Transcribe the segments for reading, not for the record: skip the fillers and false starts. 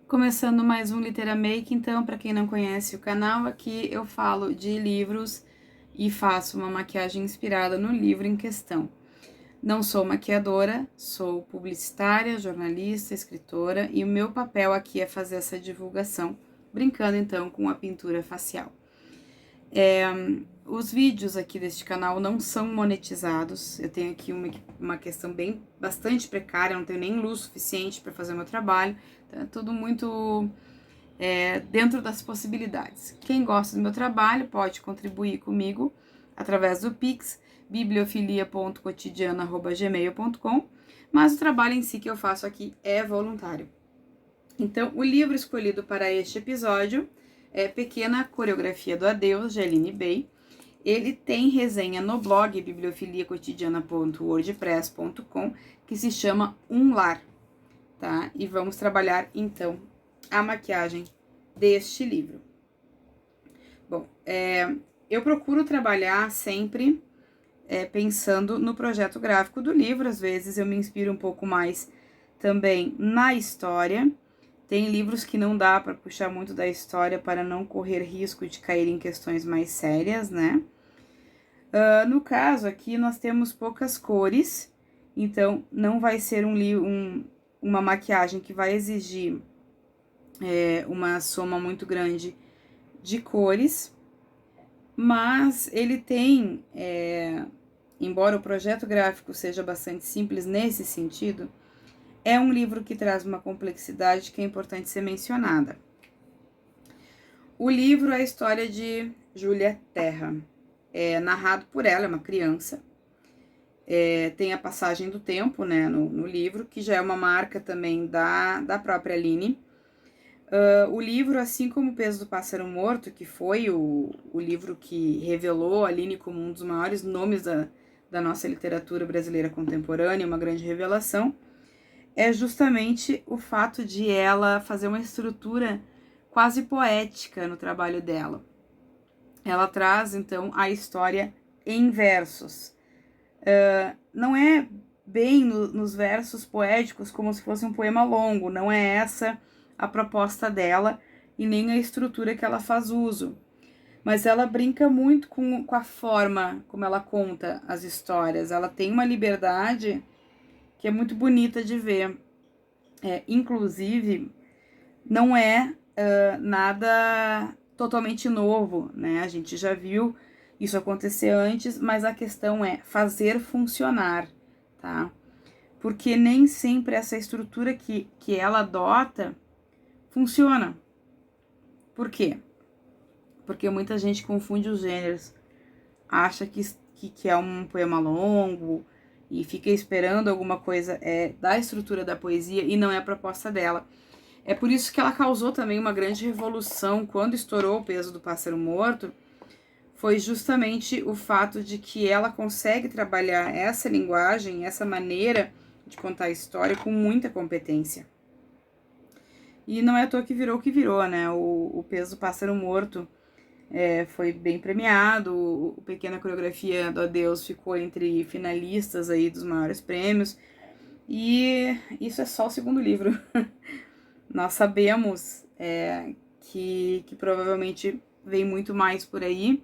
Começando mais um Literamake, então, para quem não conhece o canal, aqui eu falo de livros e faço uma maquiagem inspirada no livro em questão. Não sou maquiadora, sou publicitária, jornalista, escritora e o meu papel aqui é fazer essa divulgação, brincando então com a pintura facial. Os vídeos aqui deste canal não são monetizados, eu tenho aqui uma questão bastante precária, não tenho nem luz suficiente para fazer o meu trabalho, então é tudo muito dentro das possibilidades. Quem gosta do meu trabalho pode contribuir comigo através do Pix, bibliofilia.cotidiano@gmail.com, mas o trabalho em si que eu faço aqui é voluntário. Então, o livro escolhido para este episódio é Pequena Coreografia do Adeus, de Aline Bay. Ele tem resenha no blog bibliofiliacotidiana.wordpress.com, que se chama Um Lar, tá? E vamos trabalhar, então, a maquiagem deste livro. Bom, eu procuro trabalhar sempre pensando no projeto gráfico do livro, às vezes eu me inspiro um pouco mais também na história. Tem livros que não dá para puxar muito da história para não correr risco de cair em questões mais sérias, né? No caso aqui, nós temos poucas cores, então não vai ser uma maquiagem que vai exigir uma soma muito grande de cores, mas ele tem, embora o projeto gráfico seja bastante simples nesse sentido, é um livro que traz uma complexidade que é importante ser mencionada. O livro é a história de Júlia Terra. É narrado por ela, é uma criança. Tem a passagem do tempo, né, no livro, que já é uma marca também da própria Aline. O livro, assim como O Peso do Pássaro Morto, que foi o livro que revelou a Aline como um dos maiores nomes da nossa literatura brasileira contemporânea, uma grande revelação, é justamente o fato de ela fazer uma estrutura quase poética no trabalho dela. Ela traz, então, a história em versos. Não é bem nos versos poéticos como se fosse um poema longo, não é essa a proposta dela e nem a estrutura que ela faz uso. Mas ela brinca muito com a forma como ela conta as histórias. Ela tem uma liberdade que é muito bonita de ver. Inclusive, não é nada totalmente novo, né? A gente já viu isso acontecer antes, mas a questão é fazer funcionar, tá? Porque nem sempre essa estrutura que ela adota funciona. Por quê? Porque muita gente confunde os gêneros, acha que é um poema longo e fica esperando alguma coisa da estrutura da poesia e não é a proposta dela. É por isso que ela causou também uma grande revolução quando estourou O Peso do Pássaro Morto, foi justamente o fato de que ela consegue trabalhar essa linguagem, essa maneira de contar a história com muita competência. E não é à toa que virou o que virou, né? O Peso do Pássaro Morto foi bem premiado, o Pequena Coreografia do Adeus ficou entre finalistas aí dos maiores prêmios, e isso é só o segundo livro. Nós sabemos que provavelmente vem muito mais por aí.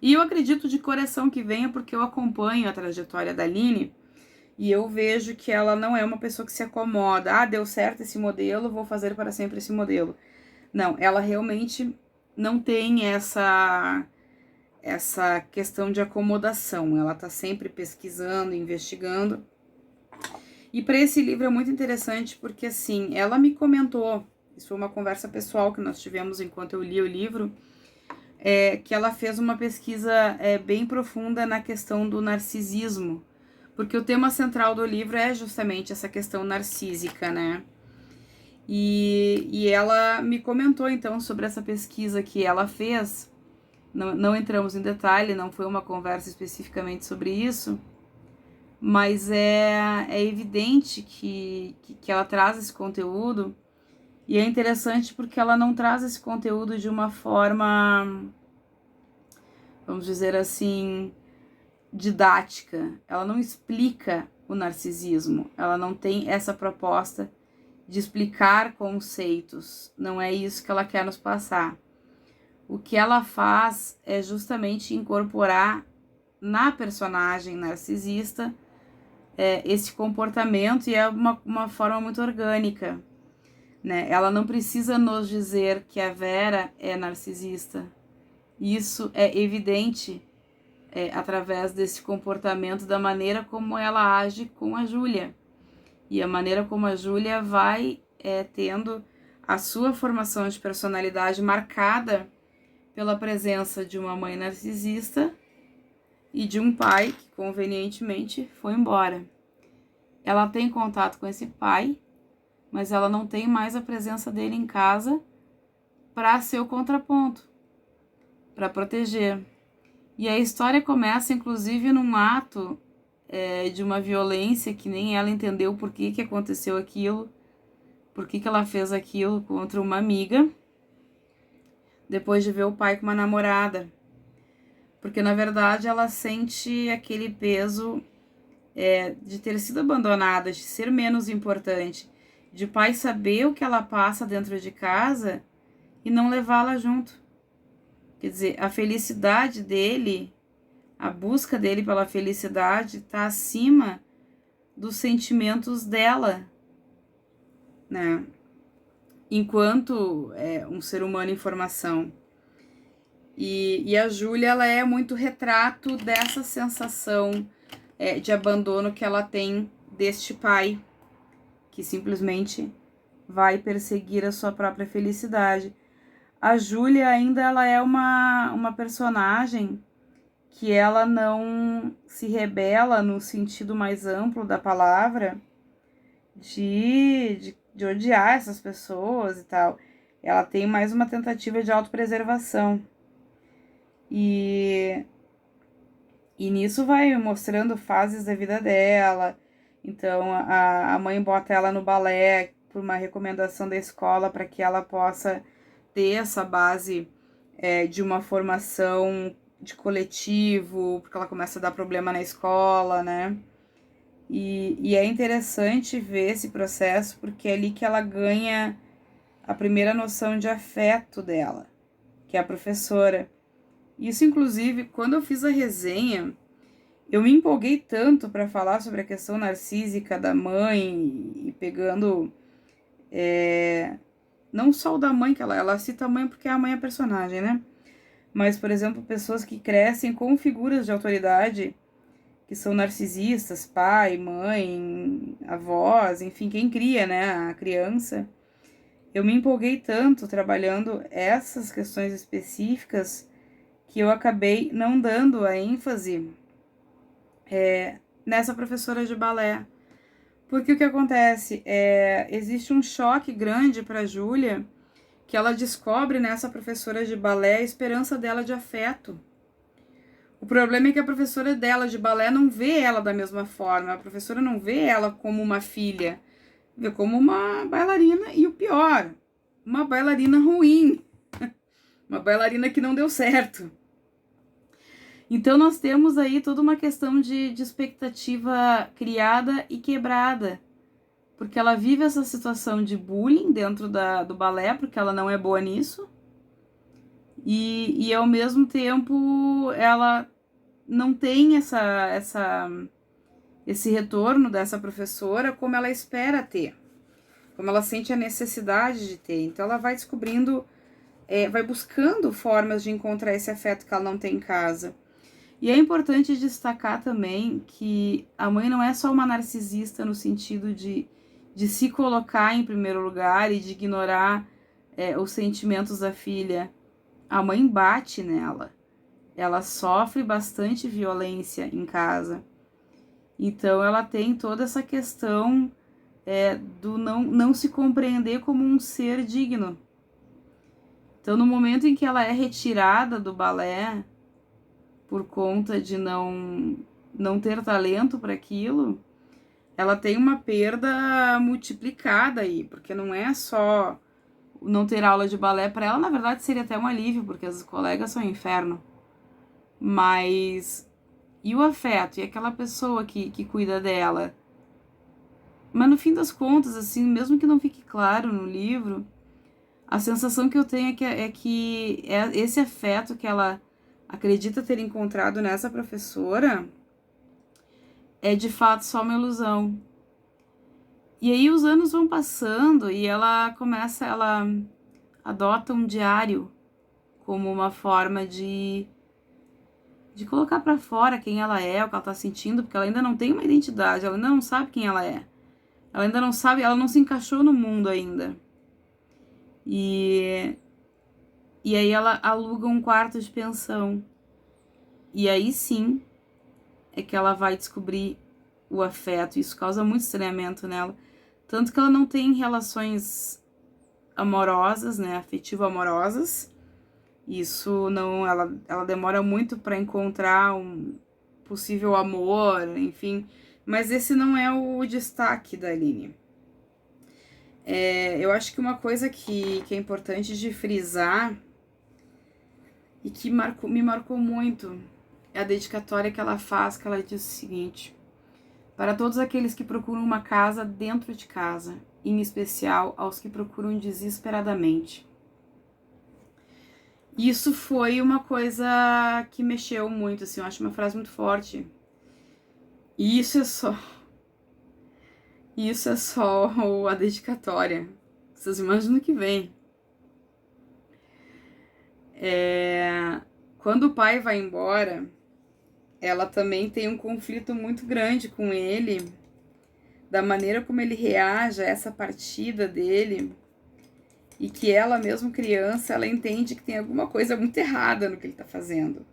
E eu acredito de coração que venha porque eu acompanho a trajetória da Aline e eu vejo que ela não é uma pessoa que se acomoda. Ah, deu certo esse modelo, vou fazer para sempre esse modelo. Não, ela realmente não tem essa questão de acomodação. Ela tá sempre pesquisando, investigando. E para esse livro é muito interessante porque, assim, ela me comentou, isso foi uma conversa pessoal que nós tivemos enquanto eu li o livro, que ela fez uma pesquisa bem profunda na questão do narcisismo, porque o tema central do livro é justamente essa questão narcísica, né? E ela me comentou, então, sobre essa pesquisa que ela fez. Não entramos em detalhe, não foi uma conversa especificamente sobre isso, mas é evidente que ela traz esse conteúdo, e é interessante porque ela não traz esse conteúdo de uma forma, vamos dizer assim, didática. Ela não explica o narcisismo, ela não tem essa proposta de explicar conceitos. Não é isso que ela quer nos passar. O que ela faz é justamente incorporar na personagem narcisista esse comportamento, e é uma forma muito orgânica, né? Ela não precisa nos dizer que a Vera é narcisista. Isso é evidente através desse comportamento, da maneira como ela age com a Júlia. E a maneira como a Júlia vai tendo a sua formação de personalidade marcada pela presença de uma mãe narcisista e de um pai que convenientemente foi embora. Ela tem contato com esse pai, mas ela não tem mais a presença dele em casa para ser o contraponto, para proteger. E a história começa, inclusive, num ato de uma violência que nem ela entendeu por que aconteceu aquilo, por que ela fez aquilo contra uma amiga, depois de ver o pai com uma namorada. Porque, na verdade, ela sente aquele peso de ter sido abandonada, de ser menos importante, de o pai saber o que ela passa dentro de casa e não levá-la junto. Quer dizer, a felicidade dele, a busca dele pela felicidade está acima dos sentimentos dela, né? Enquanto um ser humano em formação. E a Júlia, ela é muito retrato dessa sensação de abandono que ela tem deste pai, que simplesmente vai perseguir a sua própria felicidade. A Júlia ainda ela é uma personagem que ela não se rebela no sentido mais amplo da palavra de odiar essas pessoas e tal. Ela tem mais uma tentativa de autopreservação. E nisso vai mostrando fases da vida dela. Então a mãe bota ela no balé por uma recomendação da escola para que ela possa ter essa base de uma formação de coletivo, porque ela começa a dar problema na escola, né? E é interessante ver esse processo, porque é ali que ela ganha a primeira noção de afeto dela, que é a professora. Isso, inclusive, quando eu fiz a resenha, eu me empolguei tanto para falar sobre a questão narcísica da mãe, e pegando não só o da mãe, que ela cita a mãe porque a mãe é a personagem, né? Mas, por exemplo, pessoas que crescem com figuras de autoridade que são narcisistas, pai, mãe, avós, enfim, quem cria, né, a criança. Eu me empolguei tanto trabalhando essas questões específicas que eu acabei não dando a ênfase nessa professora de balé. Porque o que acontece? Existe um choque grande para a Júlia, que ela descobre nessa professora de balé a esperança dela de afeto. O problema é que a professora dela de balé não vê ela da mesma forma. A professora não vê ela como uma filha, vê como uma bailarina, e o pior, uma bailarina ruim. Uma bailarina que não deu certo. Então nós temos aí toda uma questão de expectativa criada e quebrada. Porque ela vive essa situação de bullying dentro do balé, porque ela não é boa nisso. E ao mesmo tempo ela não tem esse retorno dessa professora como ela espera ter, como ela sente a necessidade de ter. Então ela vai descobrindo, vai buscando formas de encontrar esse afeto que ela não tem em casa. E é importante destacar também que a mãe não é só uma narcisista no sentido de se colocar em primeiro lugar e de ignorar os sentimentos da filha. A mãe bate nela. Ela sofre bastante violência em casa. Então ela tem toda essa questão do não se compreender como um ser digno. Então no momento em que ela é retirada do balé por conta de não ter talento para aquilo, ela tem uma perda multiplicada aí, porque não é só não ter aula de balé. Para ela, na verdade, seria até um alívio, porque as colegas são um inferno. Mas e o afeto? E aquela pessoa que cuida dela? Mas no fim das contas, assim, mesmo que não fique claro no livro, a sensação que eu tenho é que esse afeto que ela acredita ter encontrado nessa professora é de fato só uma ilusão. E aí os anos vão passando e ela adota um diário como uma forma de colocar pra fora quem ela é, o que ela tá sentindo, porque ela ainda não tem uma identidade, ela ainda não sabe quem ela é. Ela ainda não sabe, ela não se encaixou no mundo ainda. E aí ela aluga um quarto de pensão. E aí sim é que ela vai descobrir o afeto. Isso causa muito estranhamento nela. Tanto que ela não tem relações amorosas, né, afetivo-amorosas. Isso não, ela demora muito para encontrar um possível amor, enfim. Mas esse não é o destaque da Aline. Eu acho que uma coisa que é importante de frisar e que me marcou muito é a dedicatória que ela faz, que ela diz o seguinte: para todos aqueles que procuram uma casa dentro de casa, em especial aos que procuram desesperadamente. Isso foi uma coisa que mexeu muito, assim, eu acho uma frase muito forte. E isso é só a dedicatória. Vocês imaginam o que vem. Quando o pai vai embora, ela também tem um conflito muito grande com ele, da maneira como ele reage a essa partida dele, e que ela, mesmo criança, ela entende que tem alguma coisa muito errada no que ele tá fazendo.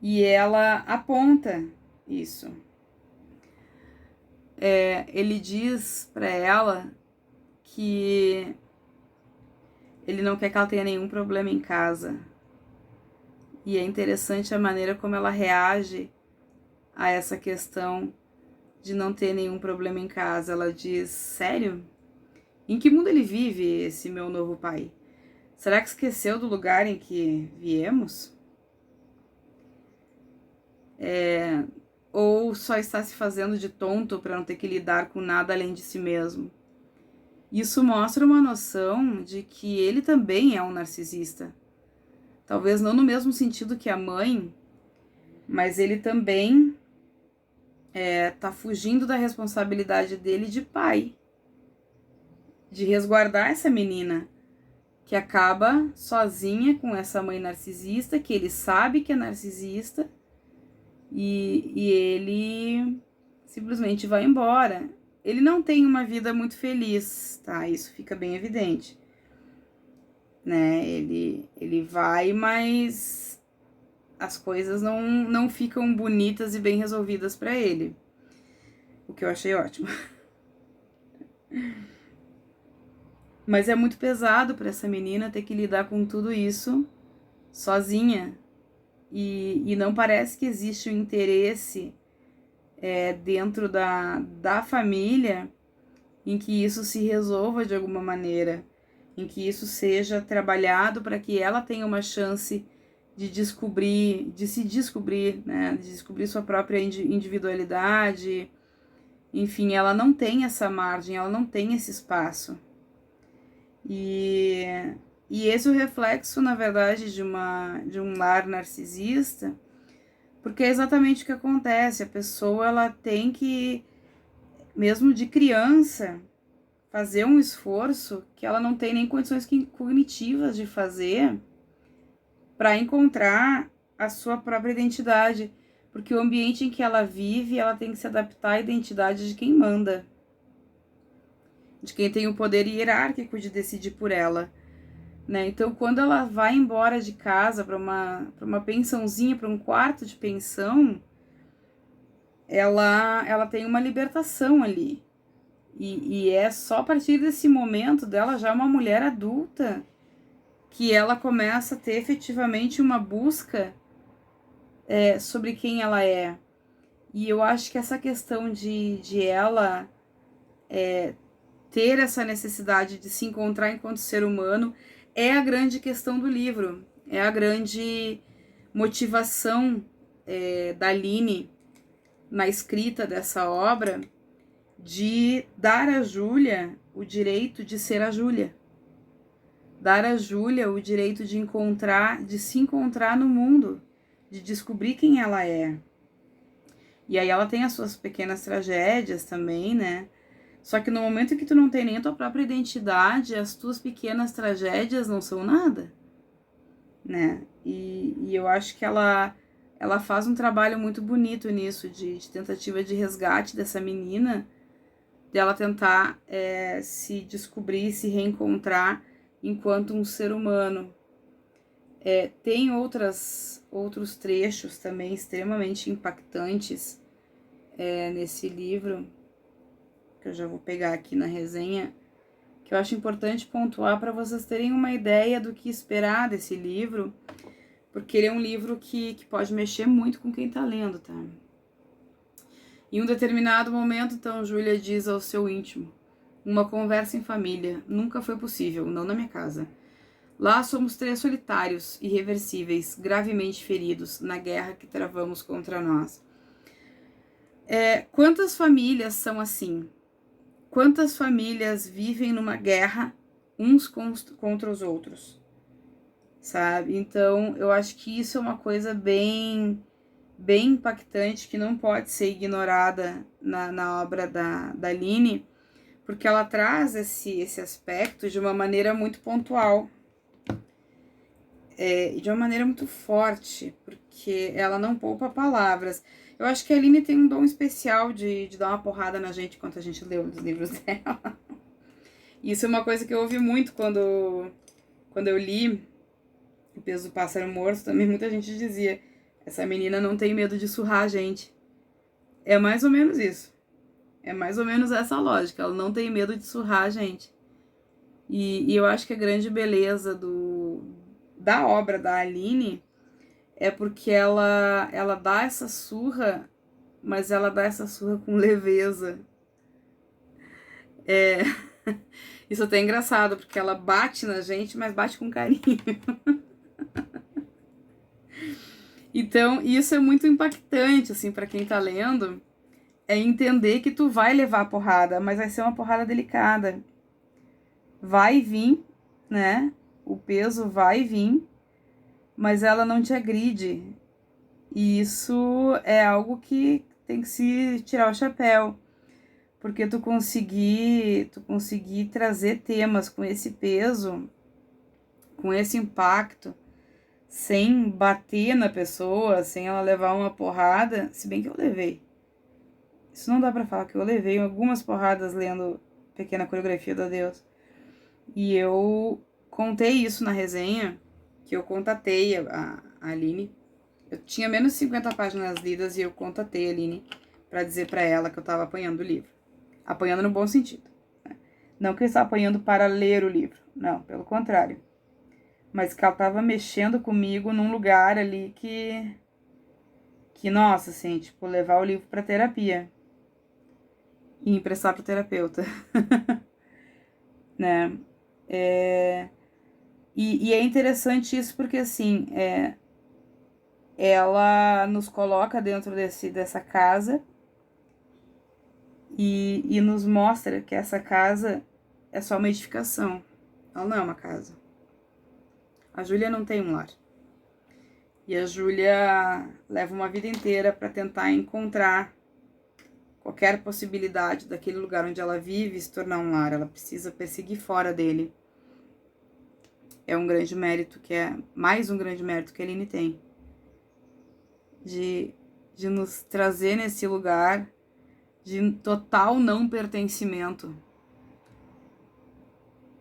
E ela aponta isso. Ele diz pra ela que ele não quer que ela tenha nenhum problema em casa. E é interessante a maneira como ela reage a essa questão de não ter nenhum problema em casa. Ela diz: sério? Em que mundo ele vive, esse meu novo pai? Será que esqueceu do lugar em que viemos? Ou só está se fazendo de tonto para não ter que lidar com nada além de si mesmo? Isso mostra uma noção de que ele também é um narcisista. Talvez não no mesmo sentido que a mãe, mas ele também tá fugindo da responsabilidade dele de pai, de resguardar essa menina que acaba sozinha com essa mãe narcisista, que ele sabe que é narcisista, e ele simplesmente vai embora. Ele não tem uma vida muito feliz, tá? Isso fica bem evidente, né? Ele vai, mas as coisas não ficam bonitas e bem resolvidas para ele, o que eu achei ótimo. Mas é muito pesado para essa menina ter que lidar com tudo isso sozinha. E não parece que existe um interesse dentro da família em que isso se resolva de alguma maneira, em que isso seja trabalhado para que ela tenha uma chance de se descobrir, né? De descobrir sua própria individualidade. Enfim, ela não tem essa margem, ela não tem esse espaço. E esse é o reflexo, na verdade, de um lar narcisista, porque é exatamente o que acontece. A pessoa, ela tem que, mesmo de criança, fazer um esforço que ela não tem nem condições cognitivas de fazer para encontrar a sua própria identidade, porque o ambiente em que ela vive, ela tem que se adaptar à identidade de quem manda, de quem tem o poder hierárquico de decidir por ela, né? Então, quando ela vai embora de casa para uma pensãozinha, para um quarto de pensão, ela tem uma libertação ali. E é só a partir desse momento dela, já uma mulher adulta, que ela começa a ter efetivamente uma busca sobre quem ela é. E eu acho que essa questão de ela ter essa necessidade de se encontrar enquanto ser humano é a grande questão do livro, é a grande motivação da Aline na escrita dessa obra, de dar a Júlia o direito de ser a Júlia. Dar a Júlia o direito de se encontrar no mundo, de descobrir quem ela é. E aí ela tem as suas pequenas tragédias também, né? Só que no momento que tu não tem nem a tua própria identidade, as tuas pequenas tragédias não são nada, né? E eu acho que ela faz um trabalho muito bonito nisso, de tentativa de resgate dessa menina, dela tentar se descobrir, se reencontrar enquanto um ser humano. Tem outros trechos também extremamente impactantes nesse livro, que eu já vou pegar aqui na resenha, que eu acho importante pontuar para vocês terem uma ideia do que esperar desse livro, porque ele é um livro que pode mexer muito com quem tá lendo, tá? Em um determinado momento, então, Júlia diz ao seu íntimo: uma conversa em família nunca foi possível, não na minha casa. Lá somos 3 solitários, irreversíveis, gravemente feridos na guerra que travamos contra nós. Quantas famílias são assim? Quantas famílias vivem numa guerra uns contra os outros? Sabe? Então, eu acho que isso é uma coisa bem impactante, que não pode ser ignorada na obra da Aline, porque ela traz esse aspecto de uma maneira muito pontual. E de uma maneira muito forte, porque ela não poupa palavras. Eu acho que a Aline tem um dom especial de dar uma porrada na gente enquanto a gente lê os livros dela. Isso é uma coisa que eu ouvi muito quando eu li O Peso do Pássaro Morto. Também muita gente dizia: essa menina não tem medo de surrar a gente. É mais ou menos isso. É mais ou menos essa lógica. Ela não tem medo de surrar a gente. E eu acho que a grande beleza da obra da Aline é porque ela dá essa surra, mas ela dá essa surra com leveza. Isso até é engraçado, porque ela bate na gente, mas bate com carinho. Então, isso é muito impactante, assim, para quem tá lendo, é entender que tu vai levar a porrada, mas vai ser uma porrada delicada. Vai vir, né? O peso vai vir, mas ela não te agride. E isso é algo que tem que se tirar o chapéu, porque tu conseguir trazer temas com esse peso, com esse impacto, sem bater na pessoa, sem ela levar uma porrada, se bem que eu levei. Isso não dá pra falar que eu levei algumas porradas lendo Pequena Coreografia do Adeus. E eu contei isso na resenha, que eu contatei a Aline. Eu tinha menos de 50 páginas lidas e eu contatei a Aline pra dizer pra ela que eu tava apanhando o livro. Apanhando no bom sentido, né? Não que eu estava apanhando para ler o livro, não, pelo contrário. Mas que ela tava mexendo comigo num lugar ali que nossa, assim, tipo, levar o livro pra terapia e emprestar pro terapeuta, né? E é interessante isso porque, assim, ela nos coloca dentro dessa casa e nos mostra que essa casa é só uma edificação. Ela não é uma casa. A Júlia não tem um lar. E a Júlia leva uma vida inteira para tentar encontrar qualquer possibilidade daquele lugar onde ela vive se tornar um lar. Ela precisa perseguir fora dele. É um grande mérito mais um grande mérito que a Aline tem. De nos trazer nesse lugar de total não pertencimento.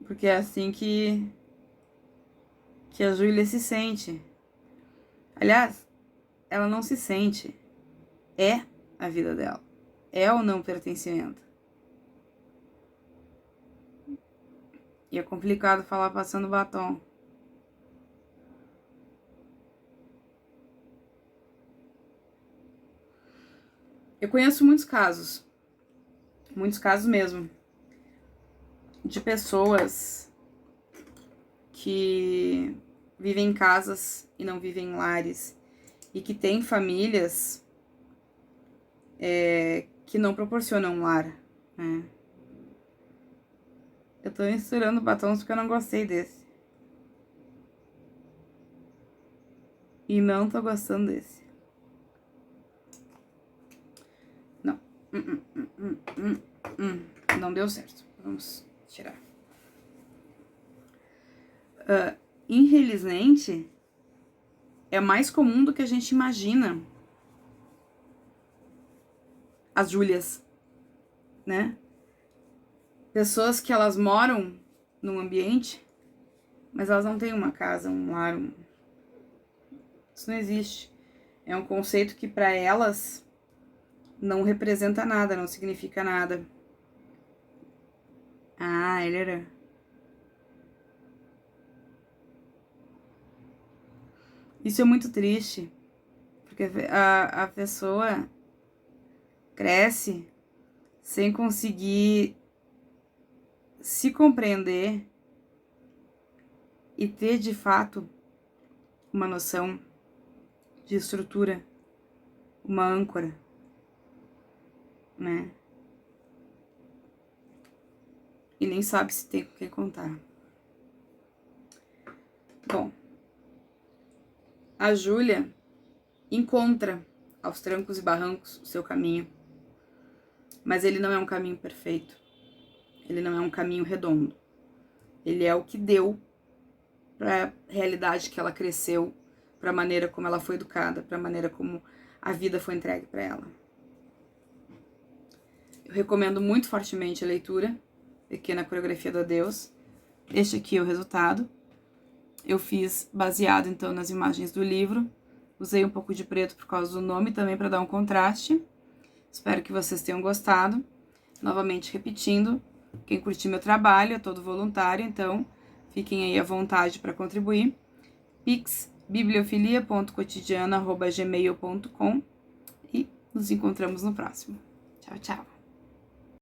Porque é assim que a Júlia se sente. Aliás, ela não se sente. É a vida dela. É o não pertencimento. E é complicado falar passando batom. Eu conheço muitos casos mesmo, de pessoas que vivem em casas e não vivem em lares, e que têm famílias que não proporcionam um lar, né? Eu tô misturando batons porque eu não gostei desse. E não tô gostando desse. Não. Não deu certo. Vamos tirar. Infelizmente, é mais comum do que a gente imagina as Júlias, né? Pessoas que elas moram num ambiente, mas elas não têm uma casa, um lar. Isso não existe. É um conceito que para elas não representa nada, não significa nada. Ah, ele era. Isso é muito triste, porque a pessoa cresce sem conseguir se compreender e ter de fato uma noção de estrutura, uma âncora, né? E nem sabe se tem com quem contar. Bom, a Júlia encontra aos trancos e barrancos o seu caminho, mas ele não é um caminho perfeito, ele não é um caminho redondo, ele é o que deu para a realidade que ela cresceu, para a maneira como ela foi educada, para a maneira como a vida foi entregue para ela. Eu recomendo muito fortemente a leitura, Pequena Coreografia do Adeus. Este aqui é o resultado. Eu fiz baseado, então, nas imagens do livro. Usei um pouco de preto por causa do nome, também para dar um contraste. Espero que vocês tenham gostado. Novamente repetindo, quem curtir meu trabalho é todo voluntário, então fiquem aí à vontade para contribuir. Pix, bibliofilia.cotidiana@gmail.com e nos encontramos no próximo. Tchau, tchau!